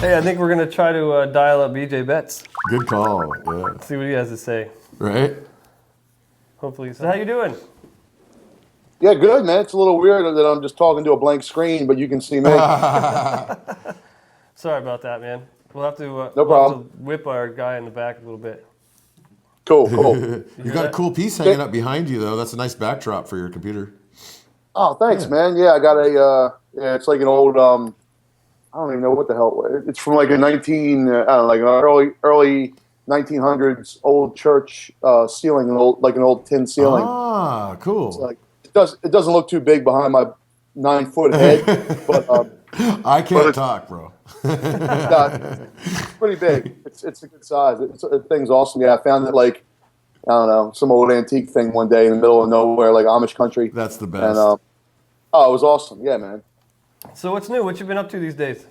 Hey, I think we're gonna try to dial up BJ Betts. Good call. Yeah. Let's see what he has to say. Right? Hopefully, so how you doing? Yeah, good, man. It's a little weird that I'm just talking to a blank screen, but you can see me. Sorry about that, man. We'll have to No we'll problem. have to whip our guy in the back a little bit. Cool, cool. You got a cool piece hanging up behind you, though. That's a nice backdrop for your computer. Oh, thanks, Yeah. man. Yeah, I got a. Yeah, it's like an old. I don't even know what the hell. It's from like a I don't know, like an early 1900s old church ceiling, an old tin ceiling. Ah, It's cool. like it doesn't look too big behind my 9-foot head, but I can't but talk, bro. it's pretty big. It's a good size. The thing's awesome. Yeah, I found it like I don't know, some old antique thing one day in the middle of nowhere, like Amish country. That's the And best. oh, it was awesome. Yeah, man. So what's new? What you been up to these days?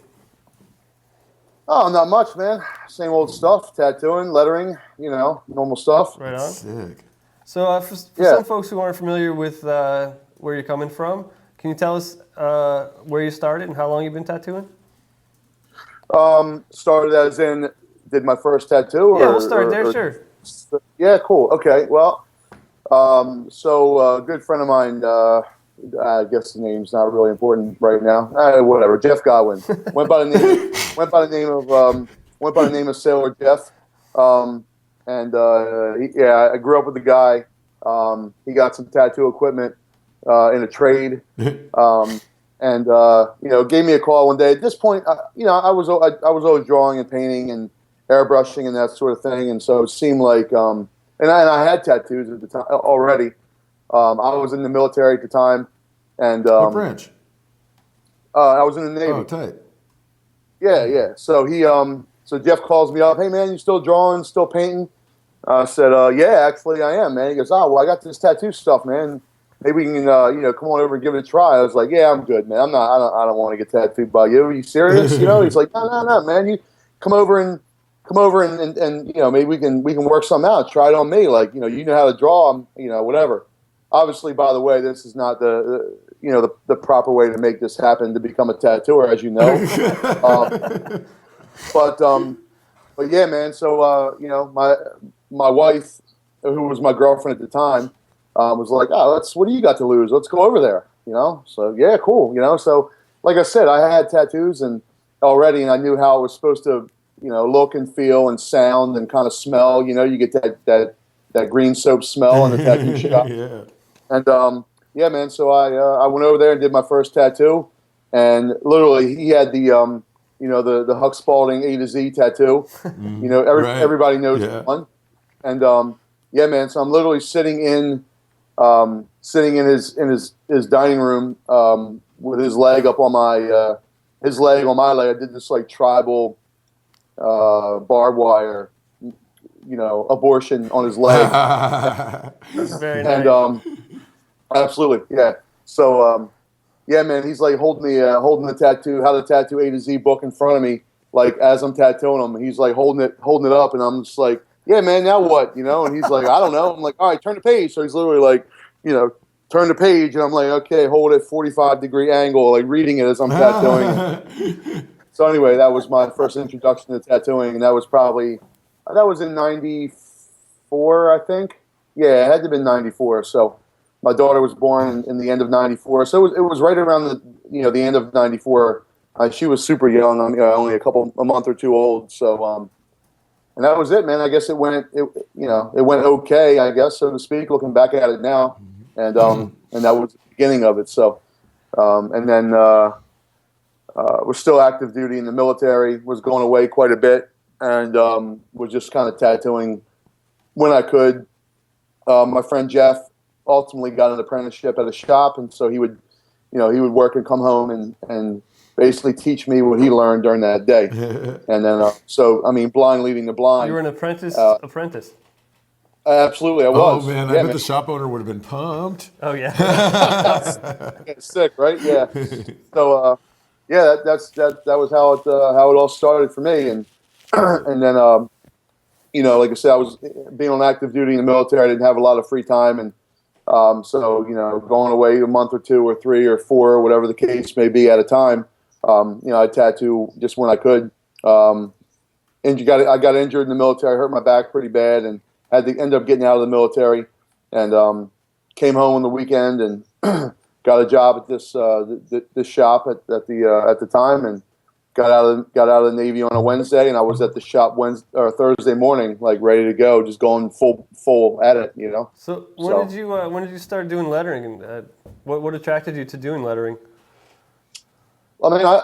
Oh, not much, man. Same old stuff. Tattooing, lettering, normal stuff. Right on. Sick. So for Yeah. some folks who aren't familiar with where you're coming from, can you tell us where you started and how long you've been tattooing? Started as in, did my first tattoo? Yeah, we'll start there, sure. Yeah, cool. Okay, well, so a good friend of mine, I guess the name's not really important right now. Whatever. Jeff Godwin went by the name of Sailor Jeff. I grew up with the guy. He got some tattoo equipment in a trade, gave me a call one day. At this point, I was always drawing and painting and airbrushing and that sort of thing, and so it seemed like, and I had tattoos at the time already. I was in the military at the time, and What branch? I was in the Navy. Oh, tight. Yeah. So so Jeff calls me up. Hey, man, you still drawing? Still painting? I said, yeah, actually, I am, man. He goes, oh, well, I got this tattoo stuff, man. Maybe we can, come on over and give it a try. I was like, yeah, I'm good, man. I don't want to get tattooed by you. Are you serious? He's like, no, man. You come over and maybe we can work something out. Try it on me. Like, you know how to draw. Whatever. Obviously, by the way, this is not the proper way to make this happen to become a tattooer, as you know. But yeah, man. So my wife, who was my girlfriend at the time, was like, "Oh, what do you got to lose? Let's go over there." So yeah, cool. So like I said, I had tattoos already, and I knew how it was supposed to, look and feel and sound and kind of smell. You get that green soap smell in the tattoo shop. Yeah. And yeah, man. So I went over there and did my first tattoo, and literally he had the the Huck Spalding A to Z tattoo. Right. Everybody knows Yeah. that one. And yeah, man. So I'm literally sitting in his dining room with his leg up on his leg on my leg. I did this like tribal barbed wire, abortion on his leg. Very nice. And absolutely, yeah. So yeah, man, he's like holding the tattoo, how to tattoo A to Z book in front of me, like as I'm tattooing him. He's like holding it up, and I'm just like, yeah, man, now what? And he's like, I don't know. I'm like, all right, turn the page. So he's literally like, turn the page, and I'm like, okay, hold it 45-degree angle, like reading it as I'm tattooing. So anyway, that was my first introduction to tattooing, and that was in '94, I think. Yeah, it had to have been '94. So my daughter was born in the end of '94, so it was right around the end of '94. She was super young, only a month or two old. So and that was it, man. I guess it went okay, I guess, so to speak. Looking back at it now, and that was the beginning of it. So and then was still active duty in the military. Was going away quite a bit, and was just kind of tattooing when I could. My friend Jeff ultimately got an apprenticeship at a shop, and so he would work and come home and basically teach me what he learned during that day. And then, so I mean, blind leading the blind. You were an apprentice. Absolutely, I was. Oh man, yeah, I bet the shop owner would have been pumped. Oh yeah. Sick, right? Yeah. So yeah, that was how it all started for me, and and then like I said, I was being on active duty in the military. I didn't have a lot of free time, and so going away a month or two or three or four or whatever the case may be at a time. I tattoo just when I could. I got injured in the military. I hurt my back pretty bad, and had to end up getting out of the military. And came home on the weekend and got a job at this shop at the time, and got out of the Navy on a Wednesday, and I was at the shop Thursday morning, like ready to go, just going full at it, you know. So when did you start doing lettering, and what attracted you to doing lettering? I mean, I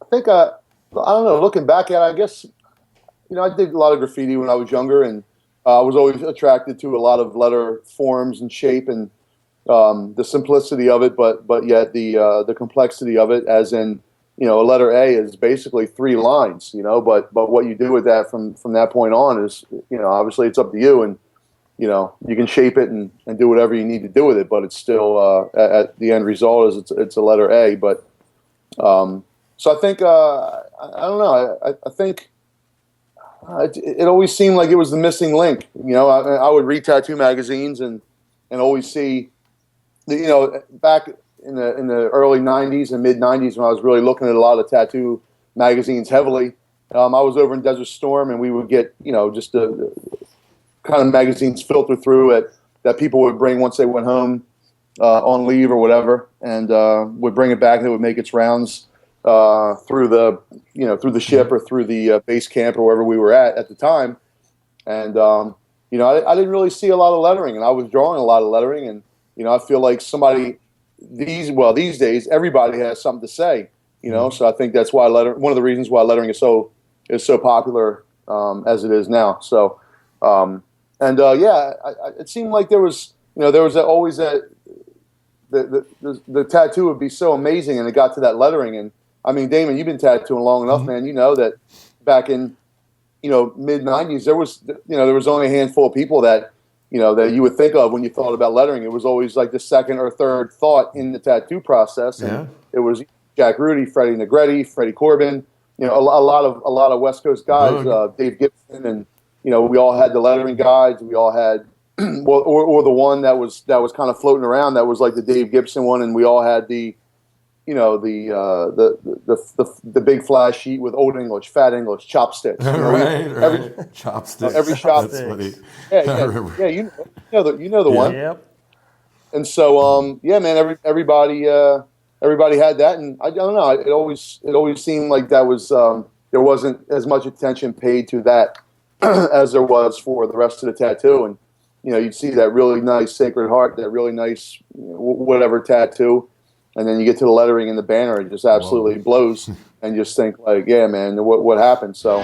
think I don't know. Looking back at it, I guess, you know, I did a lot of graffiti when I was younger, and I was always attracted to a lot of letter forms and shape, and the simplicity of it, but yet the complexity of it, as in, you know, a letter A is basically 3 lines, you know, but what you do with that from that point on is, you know, obviously it's up to you, and, you know, you can shape it and do whatever you need to do with it, but it's still, at the end result is it's a letter A. But, so I think, I don't know, I think it always seemed like it was the missing link. You know, I would read tattoo magazines and always see, you know, back in the early 90s and mid 90s, when I was really looking at a lot of tattoo magazines heavily, I was over in Desert Storm, and we would get, you know, just the kind of magazines filtered through that people would bring once they went home on leave or whatever, and would bring it back, and it would make its rounds through the ship or through the base camp or wherever we were at the time. And you know, I didn't really see a lot of lettering, and I was drawing a lot of lettering, and, you know, I feel like these days everybody has something to say, you know. So I think that's why one of the reasons why lettering is so popular as it is now. So it seemed like there was always the tattoo would be so amazing, and it got to that lettering. And I mean, Damon, you've been tattooing long enough, man. You know that back in, you know, mid 90s, there was only a handful of people that, you know, that you would think of when you thought about lettering. It was always like the second or third thought in the tattoo process. And it was Jack Rudy, Freddie Negretti, Freddie Corbin, you know, a lot of West Coast guys, Dave Gibson, and, you know, we all had the lettering guides. We all had, or the one that was kind of floating around, that was like the Dave Gibson one, and we all had the, you know, the big flash sheet with Old English, Fat English, chopsticks. You know, right. Chopsticks. Every shop. That's funny. Yeah. You know the one. Yep. And so, yeah, man, everybody had that, and I don't know. It always seemed like that was there wasn't as much attention paid to that as there was for the rest of the tattoo. And, you know, you'd see that really nice Sacred Heart, that really nice, you know, whatever tattoo, and then you get to the lettering and the banner, it just absolutely blows, and you just think like, yeah, man, what happened? So.